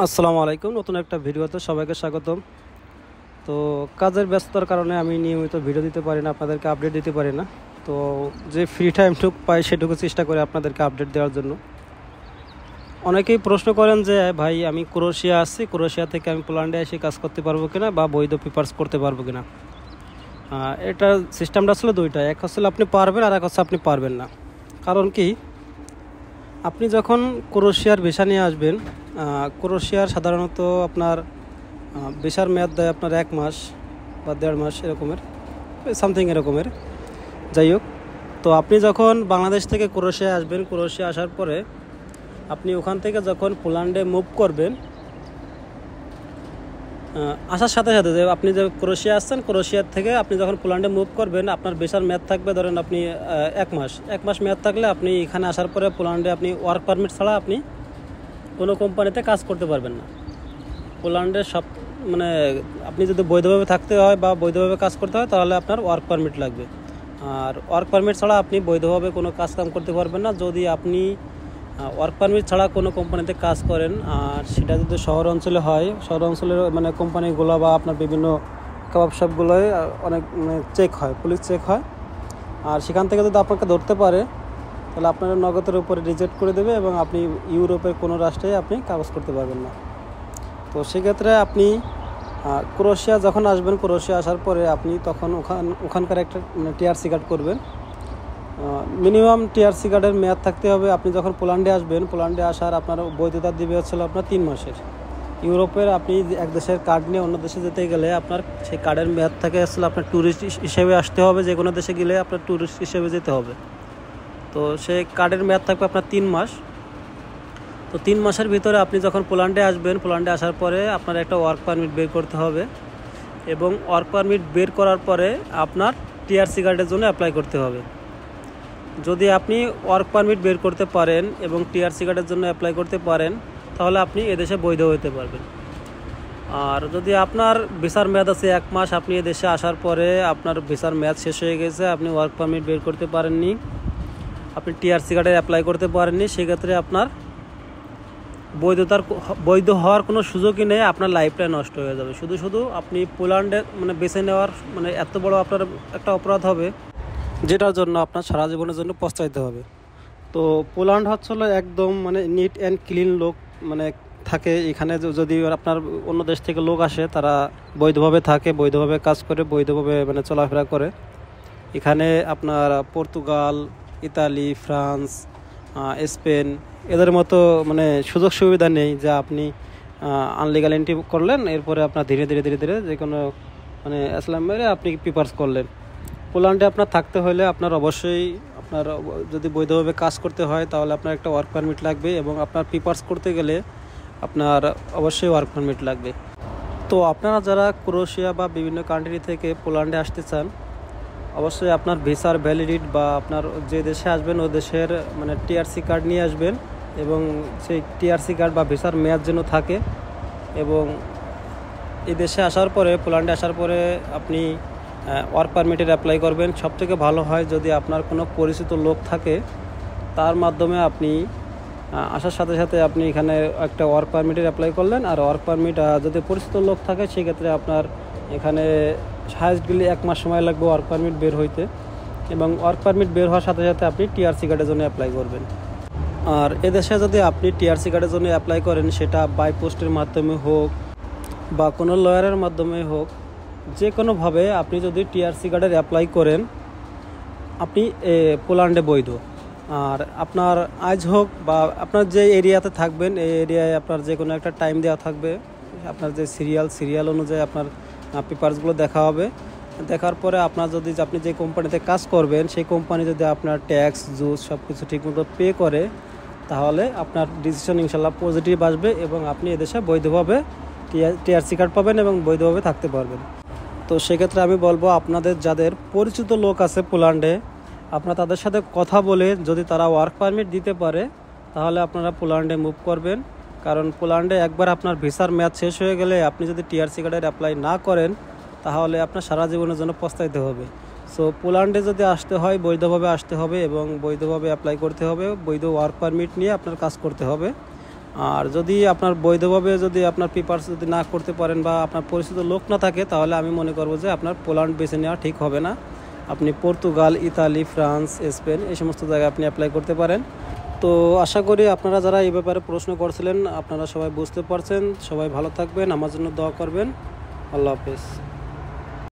আসসালামু আলাইকুম। নতুন একটা ভিডিওতে সবাইকে স্বাগতম। তো কাজের ব্যস্ততার কারণে আমি নিয়মিত ভিডিও দিতে পারি না, আপনাদেরকে আপডেট দিতে পারি না। তো যে ফ্রি টাইমটুকু পাই সেটুকু চেষ্টা করি আপনাদেরকে আপডেট দেওয়ার জন্য। অনেকেই প্রশ্ন করেন যে ভাই আমি ক্রোয়েশিয়া আসছি, ক্রোয়েশিয়া থেকে আমি পোল্যান্ডে এসে কাজ করতে পারবো কিনা বা বৈধ পেপারস করতে পারবো কিনা। এটার সিস্টেমটা আসলে দুইটা, এক হচ্ছে আপনি পারবেন আর এক হচ্ছে আপনি পারবেন না। কারণ কি, আপনি যখন ক্রোয়েশিয়ার ভিসা নিয়ে আসবেন, ক্রোয়েশিয়ার সাধারণত আপনার ভিসার মেয়াদ দেয় আপনার 1 মাস বা 1.5 মাস এরকমের, সামথিং এরকমের। যাই হোক, তো আপনি যখন বাংলাদেশ থেকে ক্রোয়েশিয়া আসবেন, ক্রোয়েশিয়া আসার পরে আপনি ওখান থেকে যখন পোল্যান্ডে মুভ করবেন, আসার সাথে সাথে যে আপনি যে ক্রোয়েশিয়া আসছেন, ক্রোয়েশিয়ার থেকে আপনি যখন পোল্যান্ডে মুভ করবেন, আপনার ভিসার মেয়াদ থাকবে ধরেন আপনি 1 মাস মেয়াদ থাকলে আপনি এখানে আসার পরে পোল্যান্ডে আপনি ওয়ার্ক পারমিট ছাড়া আপনি কোনো কোম্পানিতে কাজ করতে পারবেন না। পোল্যান্ডের সব মানে আপনি যদি বৈধভাবে থাকতে হয় বা বৈধভাবে কাজ করতে হয় তাহলে আপনার ওয়ার্ক পারমিট লাগবে। আর ওয়ার্ক পারমিট ছাড়া আপনি বৈধভাবে কোনো কাজ কাম করতে পারবেন না। যদি আপনি ওয়ার্ক পারমিট ছাড়া কোনো কোম্পানিতে কাজ করেন, আর সেটা যদি শহর অঞ্চলে হয়, শহর অঞ্চলের মানে কোম্পানিগুলো বা আপনার বিভিন্ন কাবাব শপগুলোয় অনেক চেক হয়, পুলিশ চেক হয়। আর সেখান থেকে যদি আপনাকে ধরতে পারে তাহলে আপনার নগদের উপরে রিজেক্ট করে দেবে এবং আপনি ইউরোপের কোনো রাষ্ট্রে আপনি কাগজ করতে পারবেন না। তো সেক্ষেত্রে আপনি ক্রোয়েশিয়া যখন আসবেন, ক্রোয়েশিয়া আসার পরে আপনি তখন ওখানকার একটা টিআরসি কার্ড করবেন। মিনিমাম টিআরসি কার্ডের মেয়াদ থাকতে হবে। আপনি যখন পোল্যান্ডে আসবেন, পোল্যান্ডে আসার আপনার বৈধতা দিবে হচ্ছিল আপনার 3 মাসের। ইউরোপের আপনি এক দেশের কার্ড নিয়ে অন্য দেশে যেতে গেলে আপনার সেই কার্ডের মেয়াদ থাকে আসলে আপনার ট্যুরিস্ট হিসেবে আসতে হবে, যে কোনো দেশে গেলে আপনার ট্যুরিস্ট হিসেবে যেতে হবে। তো সেই কার্ডের মেয়াদ থাকবে আপনার 3 মাস। তো 3 মাসের ভিতরে আপনি যখন পোল্যান্ডে আসবেন, পোল্যান্ডে আসার পরে আপনার একটা ওয়ার্ক পারমিট বের করতে হবে এবং ওয়ার্ক পারমিট বের করার পরে আপনার টিআরসি কার্ডের জন্য অ্যাপ্লাই করতে হবে। যদি আপনি ওয়ার্ক পারমিট বের করতে পারেন এবং টিআরসি কার্ডের জন্য অ্যাপ্লাই করতে পারেন তাহলে আপনি এদেশে বৈধ হতে পারবেন। আর যদি আপনার ভিসার মেয়াদ আছে 1 মাস, আপনি এদেশে আসার পরে আপনার ভিসার মেয়াদ শেষ হয়ে গেছে, আপনি ওয়ার্ক পারমিট বের করতে পারেননি, আপনি টিআরসি কার্ডে অ্যাপ্লাই করতে পারেননি, সেক্ষেত্রে আপনার বৈধ হওয়ার কোনো সুযোগই নেই। আপনার লাইফটা নষ্ট হয়ে যাবে। শুধু আপনি পোল্যান্ডে বেছে নেওয়ার এত বড় আপনার একটা অপরাধ হবে, যেটার জন্য আপনার সারা জীবনের জন্য পস্তাইতে হবে। তো পোল্যান্ড হচ্ছে একদম নিট অ্যান্ড ক্লিন লোক থাকে এখানে। যদি আপনার অন্য দেশ থেকে লোক আসে, তারা বৈধভাবে থাকে, বৈধভাবে কাজ করে, বৈধভাবে চলাফেরা করে। এখানে আপনার পর্তুগাল, ইতালি, ফ্রান্স, স্পেন এদের মতো সুযোগ সুবিধা নেই যে আপনি আনলিগাল এন্ট্রি করলেন, এরপরে আপনার ধীরে ধীরে ধীরে ধীরে যে কোনো আসলাম মেরে আপনি পেপারস করলেন। পোল্যান্ডে আপনার থাকতে হলে আপনার অবশ্যই আপনার যদি বৈধভাবে কাজ করতে হয় তাহলে আপনার একটা ওয়ার্ক পারমিট লাগবে এবং আপনার পেপারস করতে গেলে আপনার অবশ্যই ওয়ার্ক পারমিট লাগবে। তো আপনারা যারা ক্রোয়েশিয়া বা বিভিন্ন কান্ট্রি থেকে পোল্যান্ডে আসতে চান, অবশ্যই আপনার ভিসার ভ্যালিডিটি বা আপনার যে দেশে আসবেন ওই দেশের টিআরসি কার্ড নিয়ে আসবেন এবং সেই টিআরসি কার্ড বা ভিসার মেয়াদ যেন থাকে। এবং এই দেশে আসার পরে, পোল্যান্ডে আসার পরে আপনি ওয়ার্ক পারমিটের অ্যাপ্লাই করবেন। সবথেকে ভালো হয় যদি আপনার কোনো পরিচিত লোক থাকে, তার মাধ্যমে আপনি আসার সাথে সাথে আপনি এখানে একটা ওয়ার্ক পারমিটের অ্যাপ্লাই করলেন। আর ওয়ার্ক পারমিট যদি পরিচিত লোক থাকে সেক্ষেত্রে আপনার এখানে হাইস্ট গেলে 1 মাস সময় লাগবে ওয়ার্ক পারমিট বের হইতে, এবং ওয়ার্ক পারমিট বের হওয়ার সাথে সাথে আপনি টিআরসি কার্ডের জন্য অ্যাপ্লাই করবেন। আর এদেশে যদি আপনি টিআরসি কার্ডের জন্য অ্যাপ্লাই করেন, সেটা বাই পোস্টের মাধ্যমে হোক বা কোনো লয়ারের মাধ্যমে হোক, যে কোনোভাবে আপনি যদি টিআরসি কার্ডের অ্যাপ্লাই করেন, আপনি পোল্যান্ডে বৈধ। আর আপনার আজ হোক বা আপনার যে এরিয়াতে থাকবেন, এই এরিয়ায় আপনার যে কোনো একটা টাইম দেওয়া থাকবে, আপনার যে সিরিয়াল অনুযায়ী আপনার পেপারসগুলো দেখা হবে। দেখার পরে আপনার যদি আপনি যে কোম্পানিতে কাজ করবেন সেই কোম্পানি যদি আপনার ট্যাক্স জুস সব কিছু ঠিকমতো পে করে, তাহলে আপনার ডিসিশন ইনশাল্লাহ পজিটিভ আসবে এবং আপনি এদেশে বৈধভাবে টিআরসি কার্ড পাবেন এবং বৈধভাবে থাকতে পারবেন। তো সেক্ষেত্রে আমি বলবো, আপনাদের যাদের পরিচিত লোক আছে পোল্যান্ডে, আপনারা তাদের সাথে কথা বলে যদি তারা ওয়ার্ক পারমিট দিতে পারে তাহলে আপনারা পোল্যান্ডে মুভ করবেন। কারণ পোল্যান্ডে একবার আপনার ভিসার মেয়াদ শেষ হয়ে গেলে আপনি যদি টিআরসি কার্ডের অ্যাপ্লাই না করেন তাহলে আপনার সারা জীবনের জন্য পস্তাইতে হবে। সো পোল্যান্ডে যদি আসতে হয় বৈধভাবে আসতে হবে এবং বৈধভাবে অ্যাপ্লাই করতে হবে, বৈধ ওয়ার্ক পারমিট নিয়ে আপনার কাজ করতে হবে। আর যদি আপনার বৈধভাবে যদি আপনার পেপারস যদি না করতে পারেন বা আপনার পরিচিত লোক না থাকে, তাহলে আমি মনে করব যে আপনার পোল্যান্ড বেছে নেওয়া ঠিক হবে না। আপনি পর্তুগাল, ইতালি, ফ্রান্স, স্পেন এই সমস্ত জায়গায় আপনি অ্যাপ্লাই করতে পারেন। তো আশা করি আপনারা যারা এই ব্যাপারে প্রশ্ন করছিলেন আপনারা সবাই বুঝতে পারছেন। সবাই ভালো থাকবেন, আমার জন্য দোয়া করবেন। আল্লাহ হাফেজ।